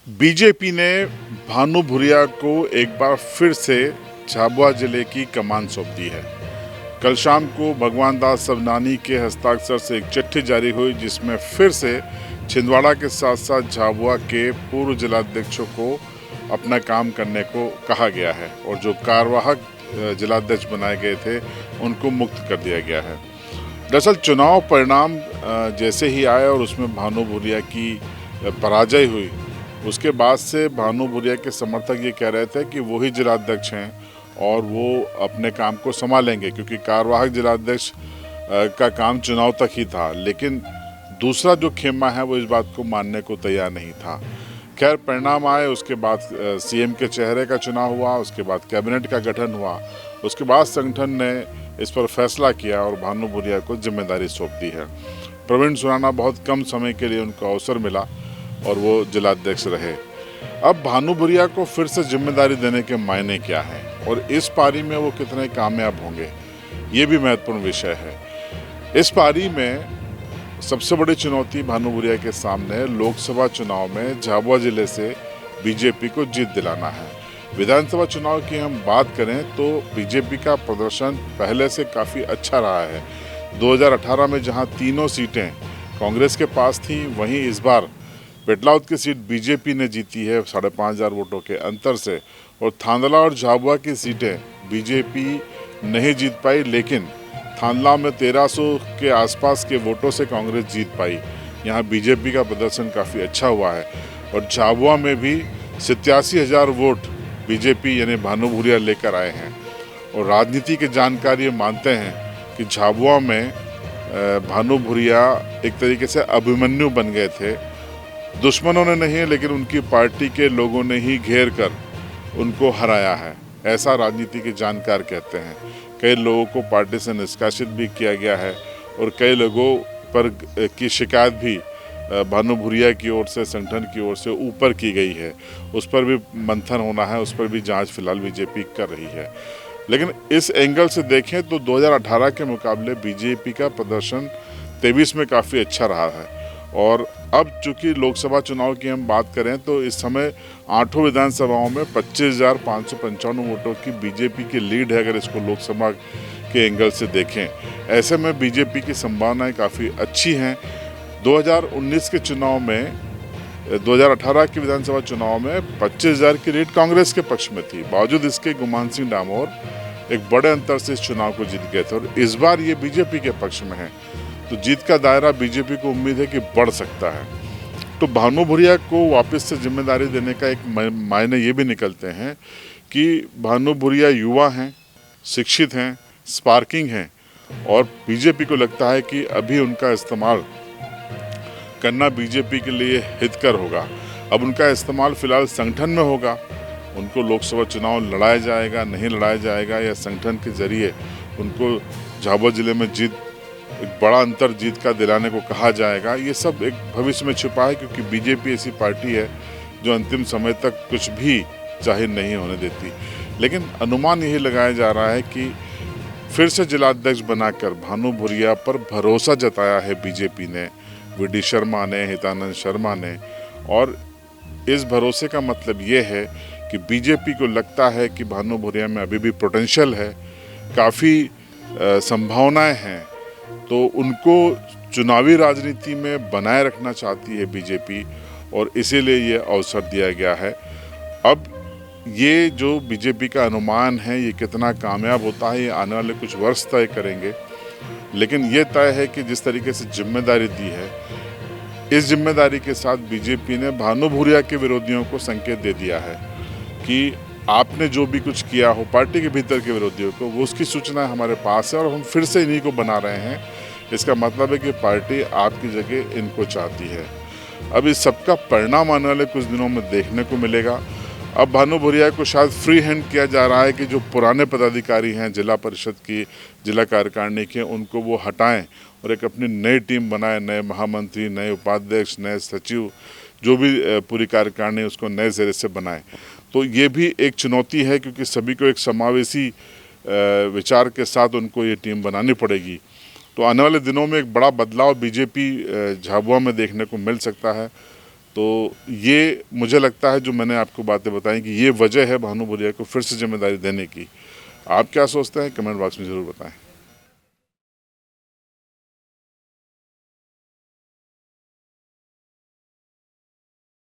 BJP ने भानु भूरिया को एक बार फिर से झाबुआ जिले की कमान सौंप दी है। कल शाम को भगवान दास सबनानी के हस्ताक्षर से एक चिट्ठी जारी हुई जिसमें फिर से छिंदवाड़ा के साथ साथ झाबुआ के पूर्व जिलाध्यक्षों को अपना काम करने को कहा गया है और जो कार्यवाहक जिलाध्यक्ष बनाए गए थे उनको मुक्त कर दिया गया है। दरअसल चुनाव परिणाम जैसे ही आए और उसमें भानु भूरिया की पराजय हुई, उसके बाद से भानु भूरिया के समर्थक ये कह रहे थे कि वही जिलाध्यक्ष हैं और वो अपने काम को संभालेंगे, क्योंकि कार्यवाहक जिलाध्यक्ष का काम चुनाव तक ही था। लेकिन दूसरा जो खेमा है वो इस बात को मानने को तैयार नहीं था। खैर, परिणाम आए, उसके बाद सीएम के चेहरे का चुनाव हुआ, उसके बाद कैबिनेट का गठन हुआ, उसके बाद संगठन ने इस पर फैसला किया और भानु भूरिया को जिम्मेदारी सौंप दी है। प्रवीण सुराना बहुत कम समय के लिए उनको अवसर मिला और वो जिलाध्यक्ष रहे। अब भानु भूरिया को फिर से जिम्मेदारी देने के मायने क्या हैं और इस पारी में वो कितने कामयाब होंगे, ये भी महत्वपूर्ण विषय है। इस पारी में सबसे बड़ी चुनौती भानु भूरिया के सामने लोकसभा चुनाव में झाबुआ जिले से बीजेपी को जीत दिलाना है। विधानसभा चुनाव की हम बात करें तो बीजेपी का प्रदर्शन पहले से काफ़ी अच्छा रहा है। 2018 में जहां तीनों सीटें कांग्रेस के पास थी, वहीं इस बार पेटलाउद की सीट बीजेपी ने जीती है 5,500 वोटों के अंतर से, और थांदला और झाबुआ की सीटें बीजेपी नहीं जीत पाई, लेकिन थांदला में 1300 के आसपास के वोटों से कांग्रेस जीत पाई। यहाँ बीजेपी का प्रदर्शन काफ़ी अच्छा हुआ है और झाबुआ में भी 87,000 वोट बीजेपी यानी भानु भूरिया लेकर आए हैं। और राजनीति के जानकार ये मानते हैं कि झाबुआ में भानु भूरिया एक तरीके से अभिमन्यु बन गए थे। दुश्मनों ने नहीं, लेकिन उनकी पार्टी के लोगों ने ही घेर कर उनको हराया है, ऐसा राजनीति के जानकार कहते हैं। कई लोगों को पार्टी से निष्कासित भी किया गया है और कई लोगों पर की शिकायत भी भानु भूरिया की ओर से, संगठन की ओर से ऊपर की गई है। उस पर भी मंथन होना है, उस पर भी जांच फिलहाल बीजेपी कर रही है। लेकिन इस एंगल से देखें तो 2018 के मुकाबले बीजेपी का प्रदर्शन 23 में काफ़ी अच्छा रहा है। और अब चूंकि लोकसभा चुनाव की हम बात करें तो इस समय 8 विधानसभाओं में 25,555 वोटों की बीजेपी की लीड है, अगर इसको लोकसभा के एंगल से देखें। ऐसे में बीजेपी की संभावनाएं काफ़ी अच्छी हैं। 2019 के चुनाव में 2018 के विधानसभा चुनाव में 25,000 की लीड कांग्रेस के पक्ष में थी। बावजूद इसके गुमान सिंह डामोर एक बड़े अंतर से इस चुनाव को जीत गए थे और इस बार ये बीजेपी के पक्ष में है, तो जीत का दायरा बीजेपी को उम्मीद है कि बढ़ सकता है। तो भानु भूरिया को वापस से जिम्मेदारी देने का एक मायने ये भी निकलते हैं कि भानु भूरिया युवा हैं, शिक्षित हैं, स्पार्किंग हैं और बीजेपी को लगता है कि अभी उनका इस्तेमाल करना बीजेपी के लिए हितकर होगा। अब उनका इस्तेमाल फिलहाल संगठन में होगा, उनको लोकसभा चुनाव लड़ाया जाएगा, नहीं लड़ाया जाएगा, या संगठन के जरिए उनको झाबुआ जिले में एक बड़ा अंतर जीत का दिलाने को कहा जाएगा, ये सब एक भविष्य में छिपा है, क्योंकि बीजेपी ऐसी पार्टी है जो अंतिम समय तक कुछ भी जाहिर नहीं होने देती। लेकिन अनुमान यही लगाया जा रहा है कि फिर से जिलाध्यक्ष बनाकर भानु भूरिया पर भरोसा जताया है बीजेपी ने, वीडी शर्मा ने, हितानंद शर्मा ने, और इस भरोसे का मतलब ये है कि बीजेपी को लगता है कि भानु भूरिया में अभी भी पोटेंशियल है, काफ़ी संभावनाएं हैं, तो उनको चुनावी राजनीति में बनाए रखना चाहती है बीजेपी और इसीलिए ये अवसर दिया गया है। अब ये जो बीजेपी का अनुमान है ये कितना कामयाब होता है, ये आने वाले कुछ वर्ष तय करेंगे। लेकिन ये तय है कि जिस तरीके से जिम्मेदारी दी है, इस जिम्मेदारी के साथ बीजेपी ने भानु भूरिया के विरोधियों को संकेत दे दिया है कि आपने जो भी कुछ किया हो पार्टी के भीतर के विरोधियों को, वो उसकी सूचना हमारे पास है और हम फिर से इन्हीं को बना रहे हैं। इसका मतलब है कि पार्टी आपकी जगह इनको चाहती है। अब इस सबका परिणाम आने वाले कुछ दिनों में देखने को मिलेगा। अब भानु भूरिया को शायद फ्री हैंड किया जा रहा है कि जो पुराने पदाधिकारी हैं जिला परिषद की, जिला कार्यकारिणी के, उनको वो हटाएं और एक अपनी नई टीम बनाएं, नए महामंत्री, नए उपाध्यक्ष, नए सचिव, जो भी पूरी कार्यकारिणी उसको नए सिरे से बनाएं। तो ये भी एक चुनौती है, क्योंकि सभी को एक समावेशी विचार के साथ उनको ये टीम बनानी पड़ेगी। तो आने वाले दिनों में एक बड़ा बदलाव बीजेपी झाबुआ में देखने को मिल सकता है। तो ये मुझे लगता है, जो मैंने आपको बातें बताई, कि ये वजह है भानु भूरिया को फिर से जिम्मेदारी देने की। आप क्या सोचते हैं, कमेंट बॉक्स में ज़रूर बताएं।